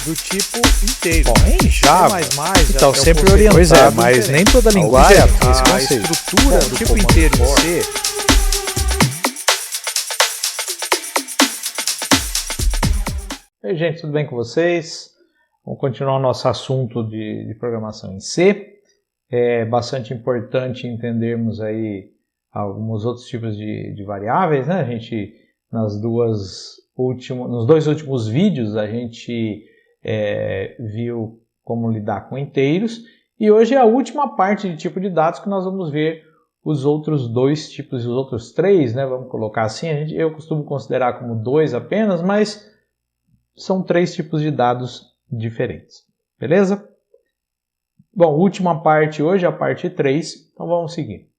do tipo inteiro. Bom, em Java, então sempre orientado. Pois é, mas nem toda linguagem tem esse conceito. A estrutura do tipo inteiro em C. Oi, gente, tudo bem com vocês? Vamos continuar o nosso assunto de programação em C. É bastante importante entendermos aí alguns outros tipos de variáveis, né? A gente, nos dois últimos vídeos, a gente viu como lidar com inteiros. E hoje é a última parte de tipo de dados que nós vamos ver os outros dois tipos e os outros três, né? Vamos colocar assim, eu costumo considerar como dois apenas, mas são três tipos de dados diferentes, beleza? Bom, última parte hoje, a parte 3, então vamos seguir.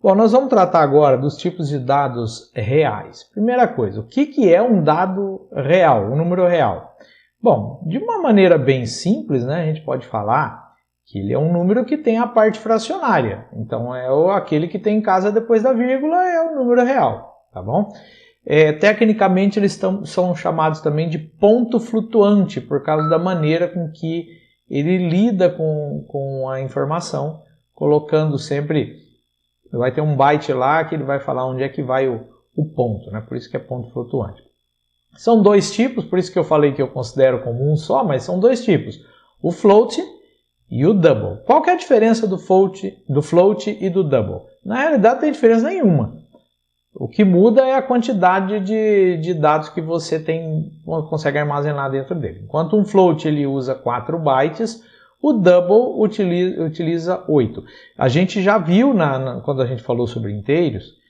Bom, nós vamos tratar agora dos tipos de dados reais. Primeira coisa, o que é um dado real, um número real? Bom, de uma maneira bem simples, né, a gente pode falar que ele é um número que tem a parte fracionária. Então, aquele que tem em casa depois da vírgula é o número real, tá bom? Tecnicamente, eles são chamados também de ponto flutuante, por causa da maneira com que ele lida com a informação, colocando sempre, vai ter um byte lá que ele vai falar onde é que vai o ponto, né? Por isso que é ponto flutuante. São dois tipos, por isso que eu falei que eu considero como um só, mas são dois tipos, o float e o double. Qual que é a diferença do float e do double? Na realidade, não tem diferença nenhuma. O que muda é a quantidade de dados que você consegue armazenar dentro dele. Enquanto um float ele usa 4 bytes, o double utiliza 8. A gente já viu, quando a gente falou sobre inteiros,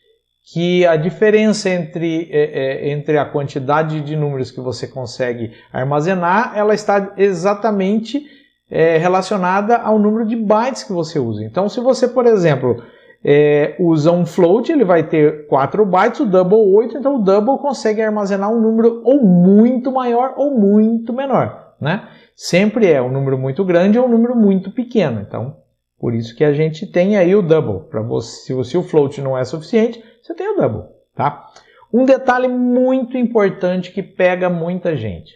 que a diferença entre a quantidade de números que você consegue armazenar, ela está exatamente relacionada ao número de bytes que você usa. Então, se você, por exemplo, usa um float, ele vai ter 4 bytes, o double 8, então o double consegue armazenar um número ou muito maior ou muito menor, né? Sempre é um número muito grande ou um número muito pequeno, então por isso que a gente tem aí o double. Se o float não é suficiente, você tem o double, tá? Um detalhe muito importante que pega muita gente.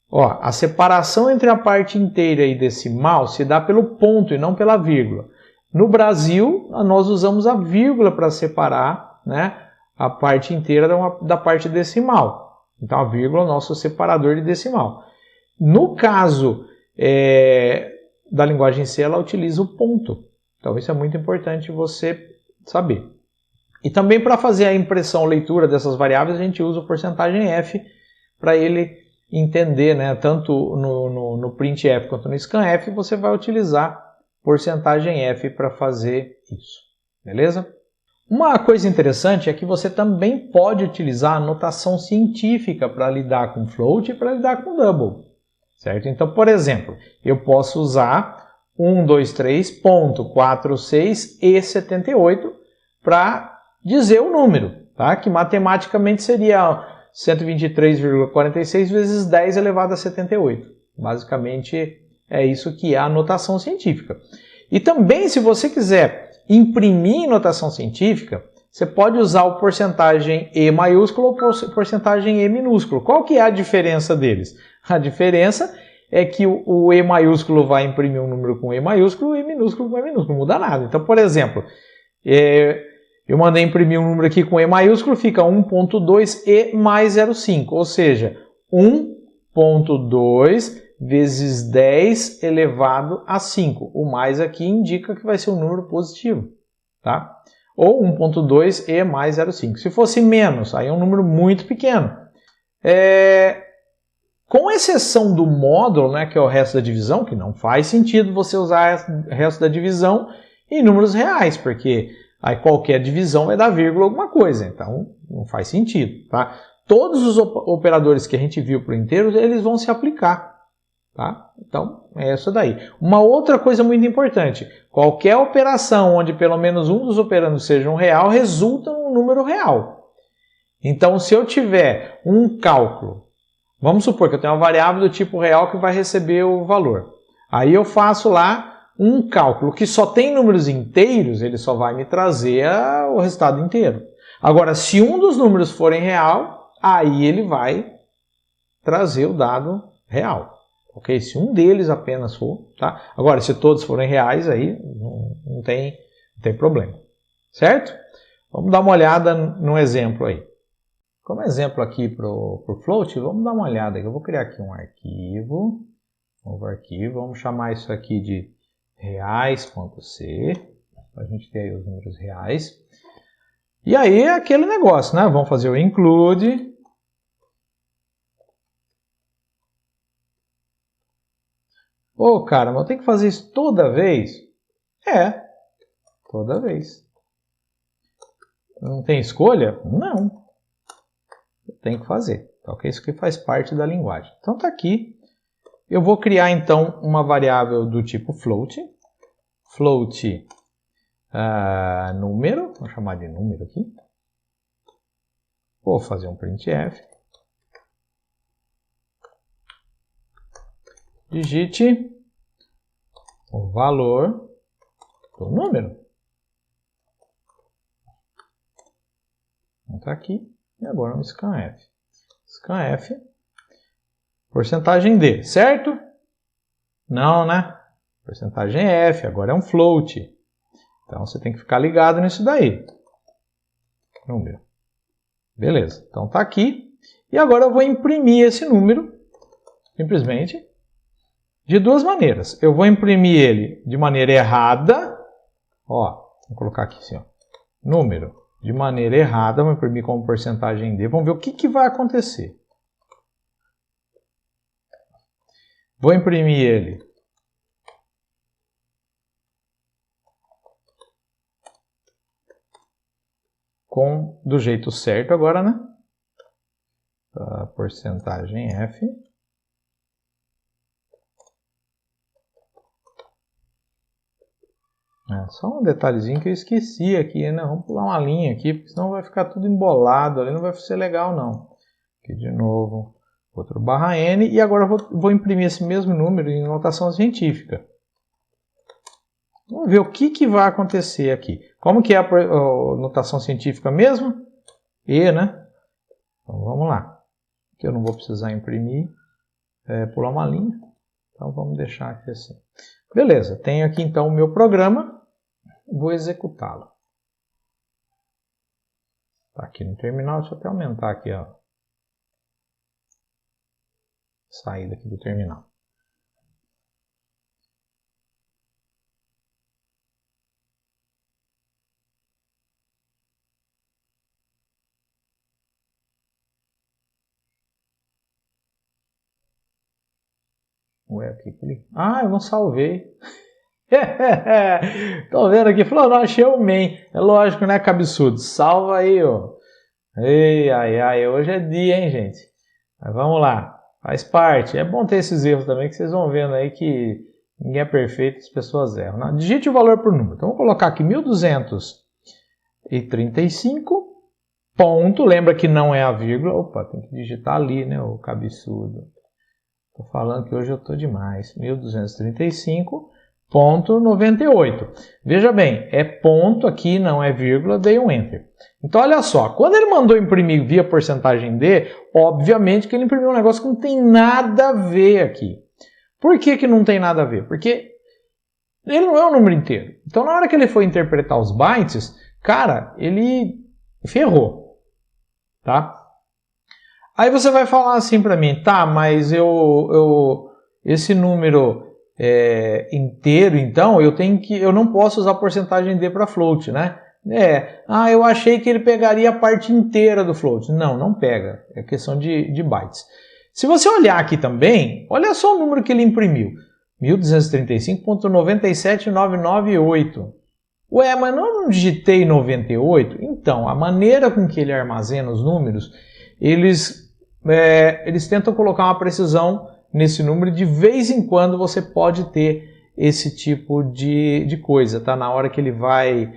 Ó, a separação entre a parte inteira e decimal se dá pelo ponto e não pela vírgula. No Brasil, nós usamos a vírgula para separar, né, a parte inteira da parte decimal. Então, a vírgula é o nosso separador de decimal. No caso da linguagem C, ela utiliza o ponto. Então, isso é muito importante você saber. E também para fazer a impressão ou leitura dessas variáveis, a gente usa o porcentagem F para ele entender, né, tanto no printf quanto no scanf, você vai utilizar porcentagem F para fazer isso, beleza? Uma coisa interessante é que você também pode utilizar a notação científica para lidar com float e para lidar com double, certo? Então, por exemplo, eu posso usar 123.46 e 78 para dizer o número, tá? Que matematicamente seria 123,46 vezes 10 elevado a 78. Basicamente, é isso que é a notação científica. E também, se você quiser imprimir notação científica, você pode usar o porcentagem E maiúsculo ou porcentagem E minúsculo. Qual que é a diferença deles? A diferença é que o E maiúsculo vai imprimir um número com E maiúsculo e o E minúsculo com E minúsculo. Não muda nada. Então, por exemplo, eu mandei imprimir um número aqui com E maiúsculo, fica 1.2 E mais 0,5. Ou seja, 1.2 vezes 10 elevado a 5. O mais aqui indica que vai ser um número positivo, tá? Ou 1.2 E mais 0,5. Se fosse menos, aí é um número muito pequeno. Com exceção do módulo, né, que é o resto da divisão, que não faz sentido você usar o resto da divisão em números reais, porque aí qualquer divisão vai dar vírgula alguma coisa, então não faz sentido, tá? Todos os operadores que a gente viu por inteiro, eles vão se aplicar. Tá? Então, é isso daí. Uma outra coisa muito importante, qualquer operação onde pelo menos um dos operandos seja um real, resulta em um número real. Então, se eu tiver um cálculo, vamos supor que eu tenho uma variável do tipo real que vai receber o valor. Aí eu faço lá um cálculo que só tem números inteiros, ele só vai me trazer o resultado inteiro. Agora, se um dos números for em real, aí ele vai trazer o dado real. Ok? Se um deles apenas for, tá? Agora, se todos forem reais, aí não tem problema. Certo? Vamos dar uma olhada no exemplo aí. Como exemplo aqui para o float, vamos dar uma olhada aqui. Eu vou criar aqui um arquivo, novo arquivo, vamos chamar isso aqui de reais.c, para a gente ter aí os números reais. E aí é aquele negócio, né? Vamos fazer o include. Ô, cara, mas eu tenho que fazer isso toda vez? É, toda vez. Não tem escolha? Não. Tem que fazer. Ok? Isso que faz parte da linguagem. Então tá aqui. Eu vou criar então uma variável do tipo float. Float número. Vou chamar de número aqui. Vou fazer um printf. Digite o valor do número. Está aqui. E agora um scanf. Scanf, porcentagem D, certo? Não, né? Porcentagem F, agora é um float. Então você tem que ficar ligado nisso daí. Número. Beleza, então tá aqui. E agora eu vou imprimir esse número, simplesmente, de duas maneiras. Eu vou imprimir ele de maneira errada. Ó, vou colocar aqui assim, ó. Número. De maneira errada, vou imprimir como porcentagem D. Vamos ver o que vai acontecer. Vou imprimir ele do jeito certo agora, né? Porcentagem F. Só um detalhezinho que eu esqueci aqui, né? Vamos pular uma linha aqui, porque senão vai ficar tudo embolado ali, não vai ser legal não. Aqui de novo, outro barra N, e agora eu vou imprimir esse mesmo número em notação científica. Vamos ver o que vai acontecer aqui. Como que é a notação científica mesmo? E, né? Então vamos lá. Aqui eu não vou precisar imprimir, pular uma linha. Então vamos deixar aqui assim. Beleza, tenho aqui então o meu programa. Vou executá-lo. Está aqui no terminal, deixa eu até aumentar aqui, ó. Saída aqui do terminal. Ué, aqui. Ah, eu não salvei. Tô vendo aqui, falou, não, achei o main. É lógico, né, cabeçudo? Salva aí, ó. Ei, ai, ai, hoje é dia, hein, gente? Mas vamos lá, faz parte. É bom ter esses erros também, que vocês vão vendo aí que ninguém é perfeito, as pessoas erram. Né? Digite o valor por número. Então, vou colocar aqui 1235, ponto. Lembra que não é a vírgula. Opa, tem que digitar ali, né, o cabeçudo. Tô falando que hoje eu tô demais. 1235.98. Veja bem, é ponto aqui, não é vírgula, dei um enter. Então, olha só, quando ele mandou imprimir via porcentagem D, obviamente que ele imprimiu um negócio que não tem nada a ver aqui. Por que não tem nada a ver? Porque ele não é um número inteiro. Então, na hora que ele foi interpretar os bytes, cara, ele ferrou, tá? Aí você vai falar assim para mim, tá, mas esse número inteiro, então, eu não posso usar porcentagem D para float, né? Eu achei que ele pegaria a parte inteira do float. Não, não pega. É questão de bytes. Se você olhar aqui também, olha só o número que ele imprimiu. 1235.97998. Ué, mas não digitei 98? Então, a maneira com que ele armazena os números, eles tentam colocar uma precisão nesse número. De vez em quando você pode ter esse tipo de coisa, tá? Na hora que ele vai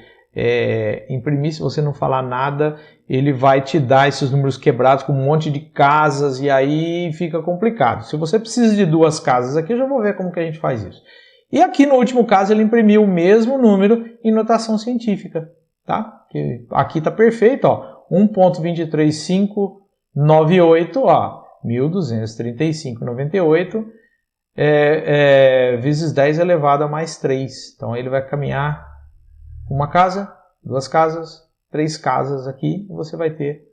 imprimir, se você não falar nada, ele vai te dar esses números quebrados com um monte de casas e aí fica complicado. Se você precisa de duas casas aqui, eu já vou ver como que a gente faz isso. E aqui no último caso ele imprimiu o mesmo número em notação científica, tá? Aqui tá perfeito, ó, 1.23598, ó. 1.235,98 vezes 10 elevado a mais 3. Então ele vai caminhar uma casa, 2 casas, 3 casas aqui, e você vai ter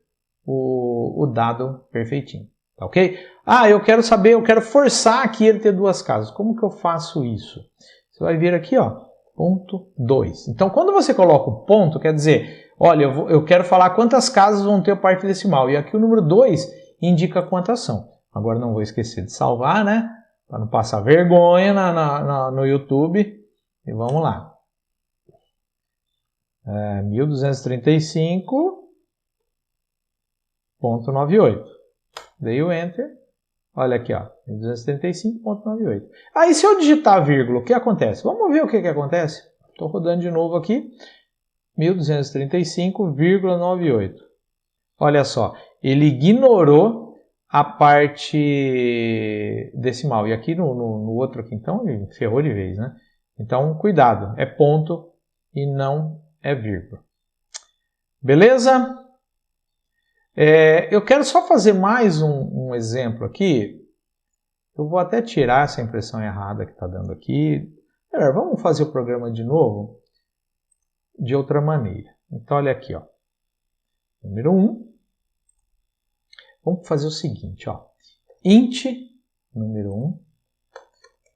o dado perfeitinho. Tá ok? Ah, eu quero saber, eu quero forçar aqui ele ter 2 casas. Como que eu faço isso? Você vai vir aqui, ó, ponto 2. Então, quando você coloca o ponto, quer dizer, olha, eu quero falar quantas casas vão ter a parte decimal. E aqui o número 2 indica quantas são. Agora não vou esquecer de salvar, né? Para não passar vergonha no YouTube. E vamos lá. 1235,98. Dei o Enter. Olha aqui, ó, 1235,98. Aí se eu digitar vírgula, o que acontece? Vamos ver o que acontece. Estou rodando de novo aqui. 1235,98. Olha só, ele ignorou a parte decimal. E aqui no outro aqui, então, ele ferrou de vez, né? Então, cuidado, é ponto e não é vírgula. Beleza? Eu quero só fazer mais um exemplo aqui. Eu vou até tirar essa impressão errada que está dando aqui. Melhor, vamos fazer o programa de novo de outra maneira. Então, olha aqui, ó. Número 1. Vamos fazer o seguinte, ó. Int, número 1.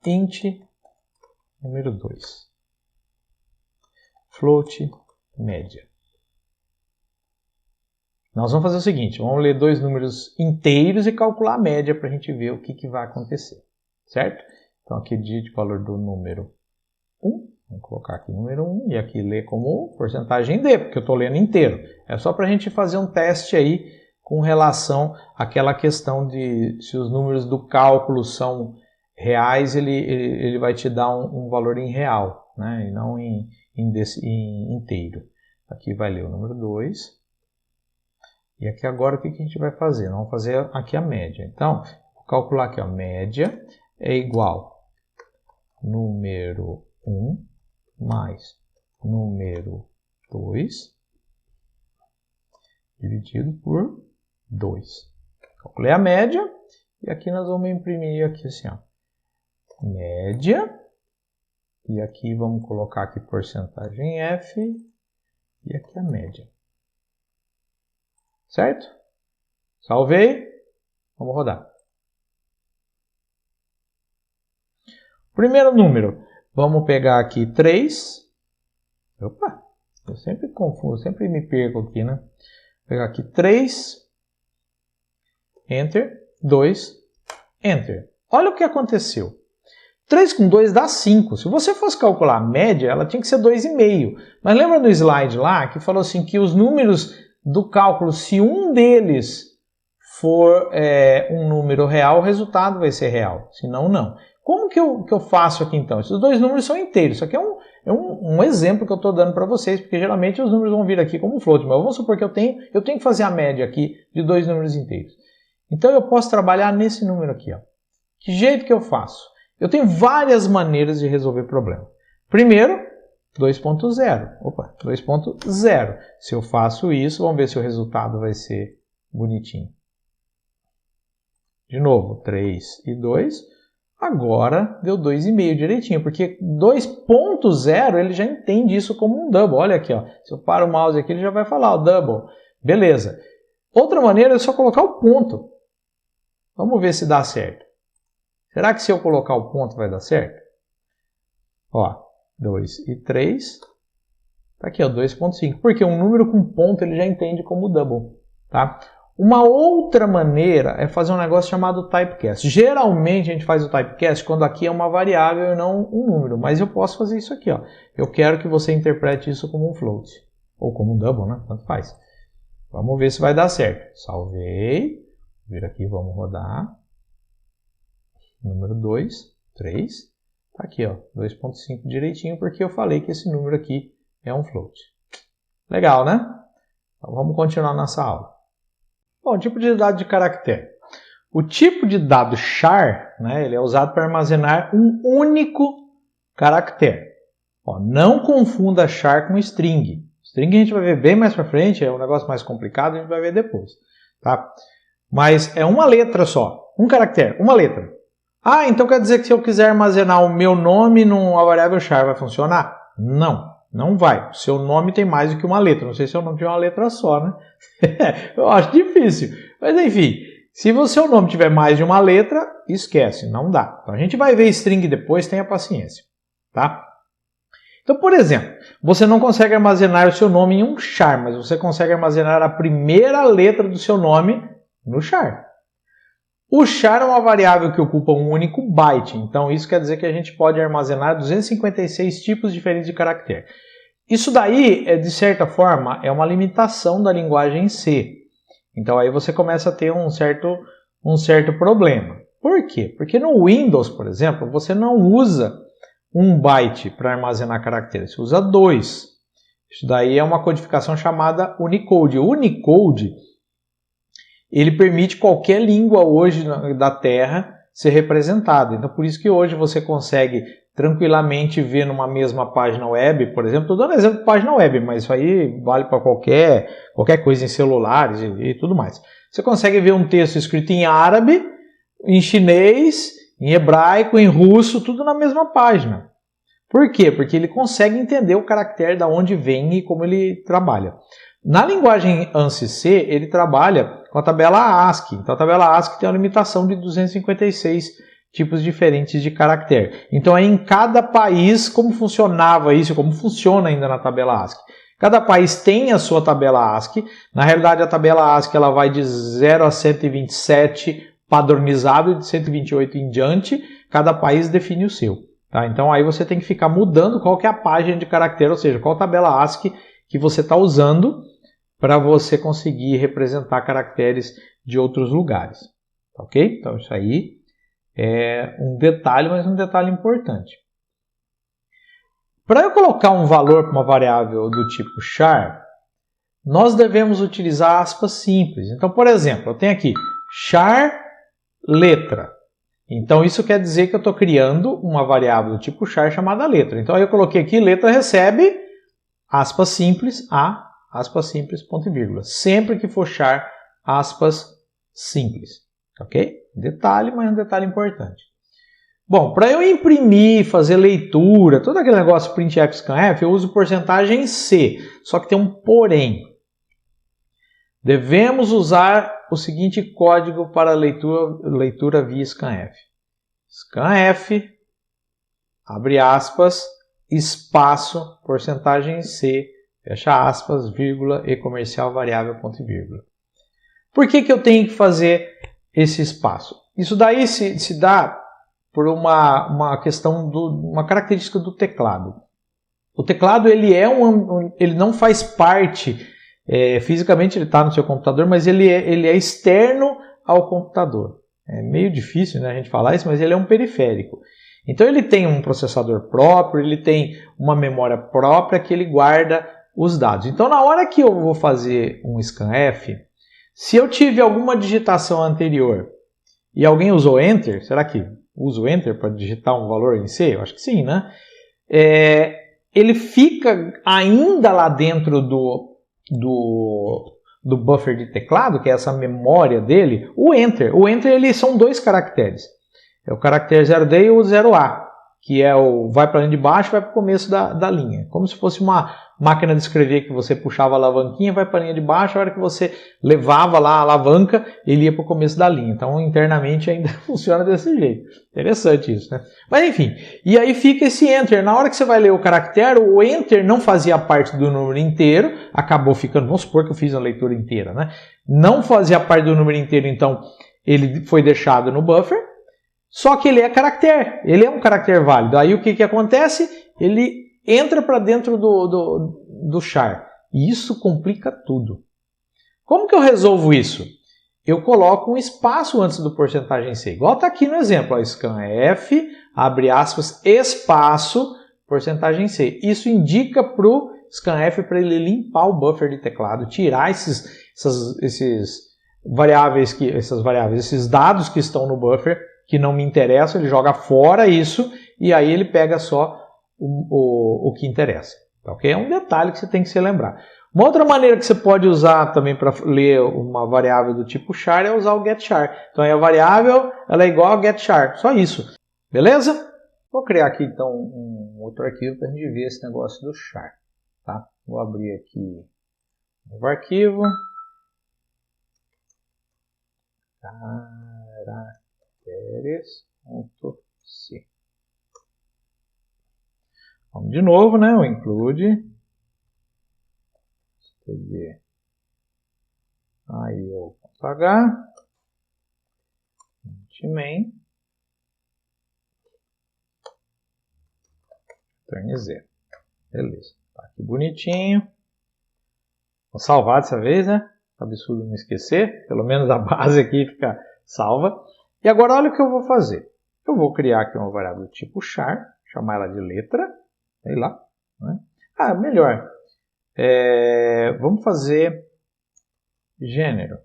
Int, número 2. Float, média. Nós vamos fazer o seguinte, vamos ler 2 números inteiros e calcular a média para a gente ver o que vai acontecer, certo? Então aqui digite o valor do número 1, vamos colocar aqui número 1 e aqui ler como porcentagem D, porque eu estou lendo inteiro. É só para a gente fazer um teste aí com relação àquela questão de se os números do cálculo são reais, ele vai te dar um valor em real, né? E não em inteiro. Aqui vai ler o número 2. E aqui agora o que a gente vai fazer? Nós vamos fazer aqui a média. Então, vou calcular aqui a média é igual número 1 mais número 2 dividido por 2. Calculei a média e aqui nós vamos imprimir aqui assim, ó, média. E aqui vamos colocar aqui porcentagem F e aqui a média. Certo? Salvei. Vamos rodar. Primeiro número. Vamos pegar aqui 3. Opa, eu sempre confundo, sempre me perco aqui, né? Vou pegar aqui 3. Enter. 2. Enter. Olha o que aconteceu. 3 com 2 dá 5. Se você fosse calcular a média, ela tinha que ser 2,5. Mas lembra do slide lá que falou assim que os números do cálculo, se um deles for um número real, o resultado vai ser real. Senão, não. Como que eu faço aqui então? Esses 2 números são inteiros. Isso aqui é um exemplo que eu estou dando para vocês, porque geralmente os números vão vir aqui como float. Mas vamos supor que eu tenho que fazer a média aqui de 2 números inteiros. Então eu posso trabalhar nesse número aqui, ó. Que jeito que eu faço? Eu tenho várias maneiras de resolver o problema. Primeiro, 2.0. Opa, 2.0. Se eu faço isso, vamos ver se o resultado vai ser bonitinho. De novo, 3 e 2. Agora deu 2,5 direitinho, porque 2.0 ele já entende isso como um double. Olha aqui, ó. Se eu paro o mouse aqui, ele já vai falar o double. Beleza. Outra maneira é só colocar o ponto. Vamos ver se dá certo. Será que se eu colocar o ponto vai dar certo? Ó, 2 e 3. Tá aqui, ó, 2.5. Porque um número com ponto ele já entende como double, tá? Uma outra maneira é fazer um negócio chamado typecast. Geralmente a gente faz o typecast quando aqui é uma variável e não um número. Mas eu posso fazer isso aqui, ó. Eu quero que você interprete isso como um float. Ou como um double, né? Tanto faz. Vamos ver se vai dar certo. Salvei. Vir aqui, vamos rodar. Número 2, 3. Tá aqui, ó, 2.5 direitinho, porque eu falei que esse número aqui é um float. Legal, né? Então vamos continuar nossa aula. Bom, tipo de dado de caractere. O tipo de dado char, né, ele é usado para armazenar um único caractere. Ó, não confunda char com string. String a gente vai ver bem mais para frente, é um negócio mais complicado, a gente vai ver depois. Tá? mas é uma letra só, um caractere, uma letra. Ah, então quer dizer que se eu quiser armazenar o meu nome numa variável char vai funcionar? Não, não vai. O seu nome tem mais do que uma letra. Não sei se o nome tem uma letra só, né? Eu acho difícil. Mas enfim, se o seu nome tiver mais de uma letra, esquece, não dá. Então a gente vai ver string depois, tenha paciência, tá? Então, por exemplo, você não consegue armazenar o seu nome em um char, mas você consegue armazenar a primeira letra do seu nome no char. O char é uma variável que ocupa um único byte, então isso quer dizer que a gente pode armazenar 256 tipos diferentes de caractere. Isso daí, de certa forma, é uma limitação da linguagem C. Então aí você começa a ter um certo problema. Por quê? Porque no Windows, por exemplo, você não usa 1 byte para armazenar caracteres, você usa 2. Isso daí é uma codificação chamada Unicode. O Unicode, ele permite qualquer língua hoje da Terra ser representada. Então, por isso que hoje você consegue tranquilamente ver numa mesma página web, por exemplo, estou dando exemplo de página web, mas isso aí vale para qualquer coisa em celulares e tudo mais. Você consegue ver um texto escrito em árabe, em chinês, em hebraico, em russo, tudo na mesma página. Por quê? Porque ele consegue entender o caractere de onde vem e como ele trabalha. Na linguagem ANSI C, ele trabalha com a tabela ASCII. Então, a tabela ASCII tem uma limitação de 256 tipos diferentes de caractere. Então, aí em cada país, como funcionava isso, como funciona ainda na tabela ASCII? Cada país tem a sua tabela ASCII. Na realidade, a tabela ASCII ela vai de 0 a 127 padronizado e de 128 em diante. Cada país define o seu. Tá? Então, aí você tem que ficar mudando qual que é a página de caractere, ou seja, qual tabela ASCII que você está usando para você conseguir representar caracteres de outros lugares. Ok? Então, isso aí é um detalhe, mas um detalhe importante. Para eu colocar um valor para uma variável do tipo char, nós devemos utilizar aspas simples. Então, por exemplo, eu tenho aqui char letra. Então, isso quer dizer que eu estou criando uma variável do tipo char chamada letra. Então, aí eu coloquei aqui, letra recebe, aspas simples, a, aspas simples, ponto e vírgula. Sempre que for char, aspas simples. Ok? Detalhe, mas um detalhe importante. Bom, para eu imprimir, fazer leitura, todo aquele negócio printf, scanf, eu uso porcentagem C. Só que tem um porém. Devemos usar o seguinte código para leitura via scanf. Scanf, abre aspas, espaço, porcentagem C, fecha aspas, vírgula, e comercial variável, ponto e vírgula. Por que eu tenho que fazer esse espaço? Isso daí se dá por uma questão, uma característica do teclado. O teclado ele não faz parte, fisicamente ele está no seu computador, mas ele é externo ao computador. É meio difícil, né, a gente falar isso, mas ele é um periférico. Então ele tem um processador próprio, ele tem uma memória própria que ele guarda os dados. Então na hora que eu vou fazer um scanf, se eu tive alguma digitação anterior e alguém usou Enter, será que usa o Enter para digitar um valor em C? Eu acho que sim, né? Ele fica ainda lá dentro do buffer de teclado, que é essa memória dele, o Enter. O Enter eles são 2 caracteres. É o caractere 0D e o 0A, que é o vai para a linha de baixo e vai para o começo da linha. Como se fosse uma máquina de escrever que você puxava a alavanquinha, vai para a linha de baixo, a hora que você levava lá a alavanca, ele ia para o começo da linha. Então, internamente ainda funciona desse jeito. Interessante isso, né? Mas enfim, e aí fica esse Enter. Na hora que você vai ler o caractere, o Enter não fazia parte do número inteiro, acabou ficando, vamos supor que eu fiz a leitura inteira, né? Não fazia parte do número inteiro, então ele foi deixado no buffer, só que ele é caractere, ele é um caractere válido. Aí o que acontece? Ele entra para dentro do char. E isso complica tudo. Como que eu resolvo isso? Eu coloco um espaço antes do porcentagem C. Igual está aqui no exemplo. Ó, scanf, abre aspas, espaço, porcentagem C. Isso indica para o scanf para ele limpar o buffer de teclado, tirar esses dados que estão no buffer, que não me interessam, ele joga fora isso e aí ele pega só o que interessa. Tá, okay? É um detalhe que você tem que se lembrar. Uma outra maneira que você pode usar também para ler uma variável do tipo char é usar o getChar. Então a variável ela é igual a getChar, só isso. Beleza? Vou criar aqui então um outro arquivo para a gente ver esse negócio do char. Tá? Vou abrir aqui um novo arquivo. Caracteres.c. Vamos de novo, né? O include. IO.h main return 0. Beleza. Tá aqui bonitinho. Vou salvar dessa vez, né? Absurdo não esquecer. Pelo menos a base aqui fica salva. E agora olha o que eu vou fazer. Eu vou criar aqui uma variável do tipo char, chamar ela de letra. Sei lá. Né? Ah, melhor. Vamos fazer gênero.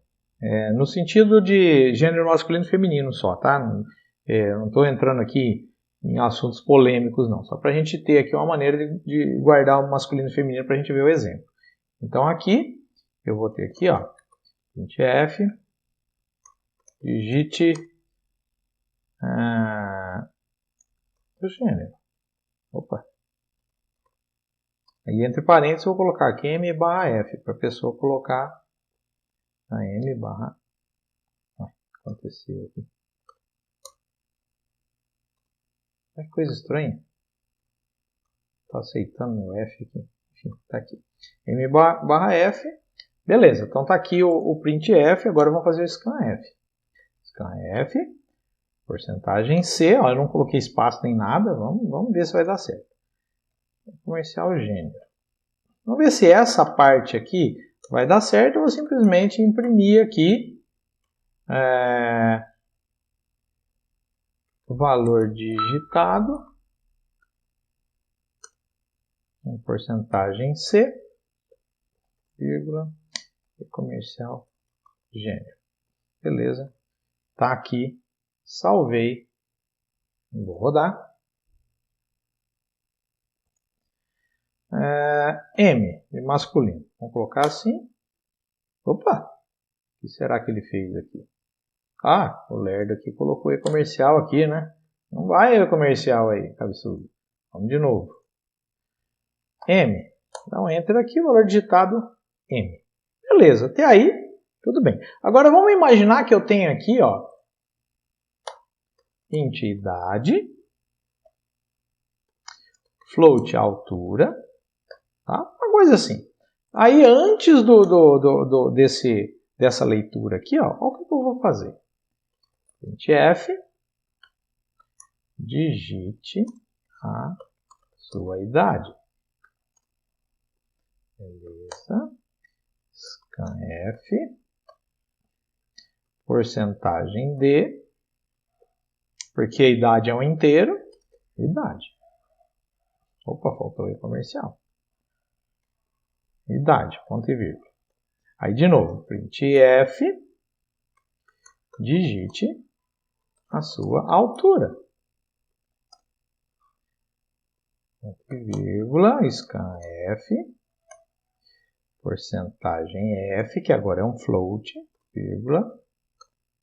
No sentido de gênero masculino e feminino só, tá? Não estou entrando aqui em assuntos polêmicos, não. Só para a gente ter aqui uma maneira de guardar o masculino e feminino para a gente ver o exemplo. Então aqui, eu vou ter aqui, ó, printf, digite o gênero. Opa. Aí entre parênteses eu vou colocar aqui m/f, para a pessoa colocar a m/. Aconteceu aqui. Que coisa estranha. Está aceitando meu f aqui. Enfim, está aqui. m/f. Beleza, então está aqui o printf. Agora vamos fazer o scanf. Scanf, porcentagem C. Ó, eu não coloquei espaço nem nada. Vamos ver se vai dar certo. Comercial gênero. Vamos ver se essa parte aqui vai dar certo. Eu vou simplesmente imprimir aqui o valor digitado em porcentagem C, vírgula, e comercial gênero. Beleza. Tá aqui. Salvei. Vou rodar. M, de masculino. Vamos colocar assim. Opa! O que será que ele fez aqui? Ah, o lerdo aqui colocou e-comercial aqui, né? Não vai e-comercial aí, cabeçudo. Vamos de novo. M. Dá um enter aqui, o valor digitado M. Beleza, até aí, tudo bem. Agora vamos imaginar que eu tenho aqui, ó, int idade, float altura, tá? Uma coisa assim. Aí antes dessa leitura aqui, ó, olha o que eu vou fazer. Printf, digite a sua idade. Beleza. Scanf, porcentagem D, porque a idade é um inteiro, idade. Opa, faltou aí comercial. Idade, ponto e vírgula. Aí de novo, printf, digite a sua altura. Ponto e vírgula, scanf, porcentagem F, que agora é um float, vírgula,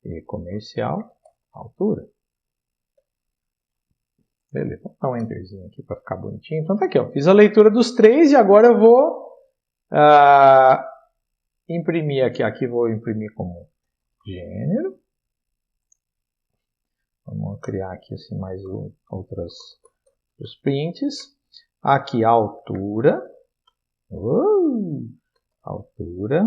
e comercial, altura. Beleza, vou dar um enterzinho aqui para ficar bonitinho. Então tá aqui, ó, fiz a leitura dos três e agora eu vou imprimir aqui. Aqui vou imprimir como gênero. Vamos criar aqui assim mais outros prints. Aqui a altura. Altura.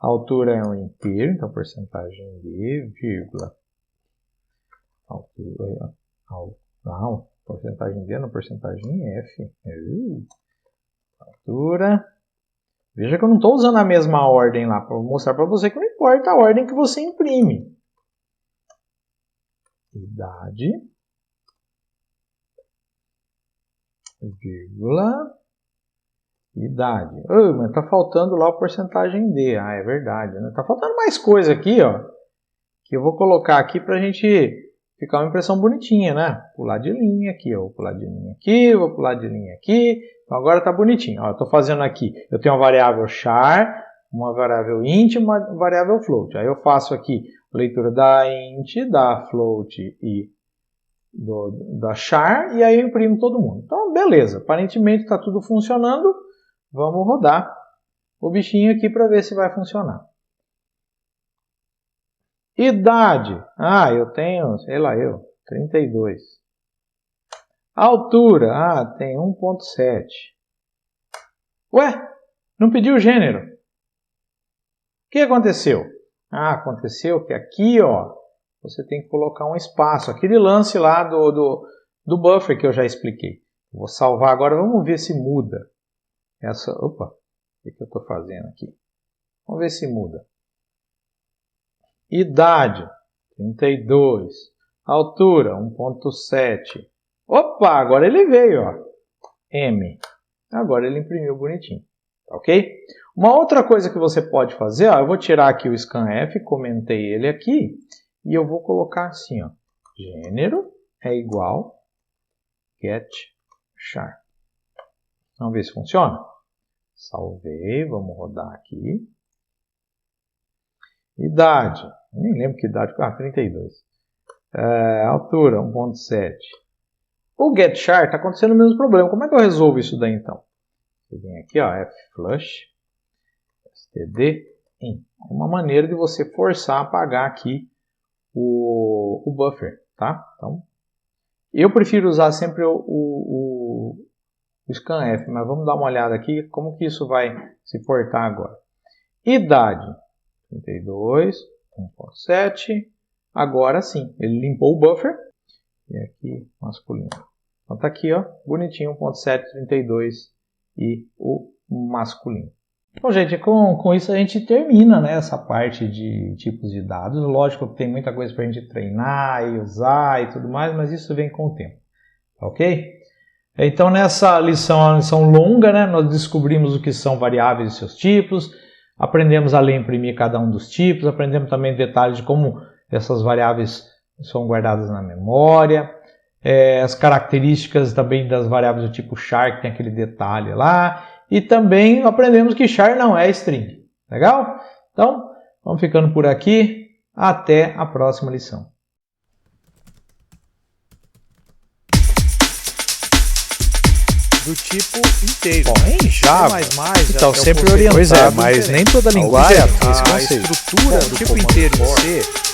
A altura é um inteiro, então porcentagem D, vírgula. Altura. Não, porcentagem D não, porcentagem F. Altura. Veja que eu não estou usando a mesma ordem lá, para mostrar para você que não importa a ordem que você imprime. Idade. Vírgula. Idade. Mas está faltando lá a porcentagem D. Ah, é verdade, né? Está faltando mais coisa aqui, ó. Que eu vou colocar aqui para a gente ficar uma impressão bonitinha, né? Pular de linha aqui, ó. Vou pular de linha aqui, vou pular de linha aqui. Então agora está bonitinho. Ó, eu estou fazendo aqui, eu tenho uma variável char, uma variável int e uma variável float. Aí eu faço aqui a leitura da int, da float e da char, e aí eu imprimo todo mundo. Então, beleza. Aparentemente está tudo funcionando. Vamos rodar o bichinho aqui para ver se vai funcionar. Idade. Ah, eu tenho, sei lá, 32. Altura. Tem 1.7. Ué, não pediu gênero. O que aconteceu? Aconteceu que aqui, ó, você tem que colocar um espaço. Aquele lance lá do buffer que eu já expliquei. Vou salvar agora, vamos ver se muda. Opa, o que eu estou fazendo aqui? Vamos ver se muda. Idade, 32. Altura, 1.7. Opa, agora ele veio, ó. M. Agora ele imprimiu bonitinho. Ok? Uma outra coisa que você pode fazer, ó, eu vou tirar aqui o scanf, comentei ele aqui, e eu vou colocar assim, ó. Gênero é igual get char. Vamos ver se funciona? Salvei, vamos rodar aqui. Idade, nem lembro que idade, 32. Altura, 1.7. O getChar está acontecendo o mesmo problema. Como é que eu resolvo isso daí então? Você vem aqui, ó, flush, std in. É uma maneira de você forçar a apagar aqui o buffer, tá? Então, eu prefiro usar sempre o scanf, mas vamos dar uma olhada aqui como que isso vai se portar agora. Idade, 32, 1.7. Agora sim, ele limpou o buffer. E aqui, masculino. Então tá aqui, ó, bonitinho, 1.7, 32 e o masculino. Bom, gente, com isso a gente termina, né, essa parte de tipos de dados. Lógico que tem muita coisa para a gente treinar e usar e tudo mais, mas isso vem com o tempo. Ok? Então nessa lição, uma lição longa, né, nós descobrimos o que são variáveis e seus tipos, aprendemos a ler e imprimir cada um dos tipos, aprendemos também detalhes de como essas variáveis são guardadas na memória, as características também das variáveis do tipo char, que tem aquele detalhe lá, e também aprendemos que char não é string. Legal? Então, vamos ficando por aqui. Até a próxima lição. Do tipo inteiro. Bom, em Java, então já sempre é um orientado. conceito Pois é, mas diferente. nem toda linguagem tem esse A conceito. estrutura Bom, do tipo inteiro em C